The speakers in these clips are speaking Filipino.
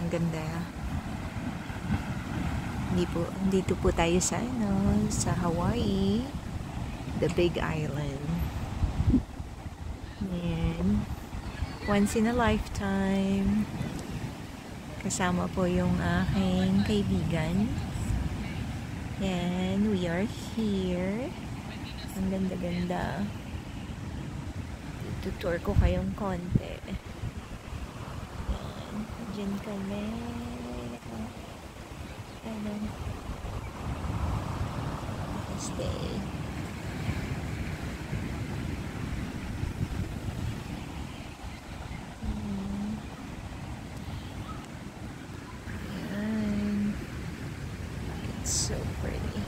Ang ganda. Dito po tayo sa sa Hawaii, the Big Island. And once in a lifetime, kasama po yung aking kaibigan. And we are here. Ang ganda-ganda. Tutur ko kayong konti. Ayan. Diyan kami. Ano? Stay. Ayan. It's so pretty.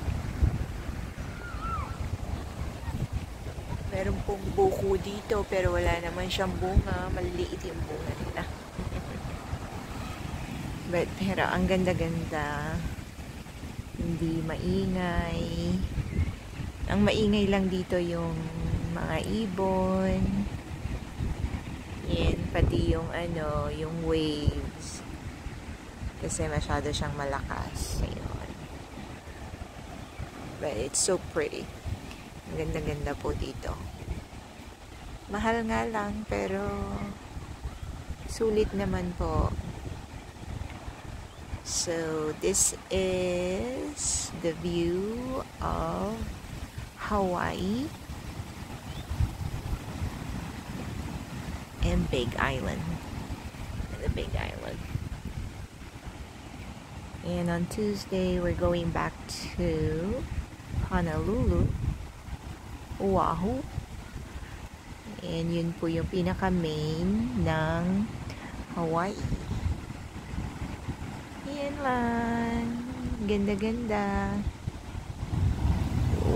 Meron pong buko dito pero wala naman siyang bunga. Maliliit yung bunga nila. Pero ang ganda-ganda. Hindi maingay. Ang maingay lang dito yung mga ibon. Yan, pati yung yung waves. Kasi masyado siyang malakas. Ayun. But it's so pretty. Ang ganda-ganda po dito. Mahal nga lang, pero sulit naman po. So, this is the view of Hawaii and Big Island. The Big Island. And on Tuesday, we're going back to Honolulu, Oahu. And yun po yung pinaka-main ng Hawaii. Yan lang. Ganda-ganda.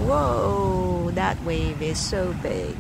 Whoa! That wave is so big.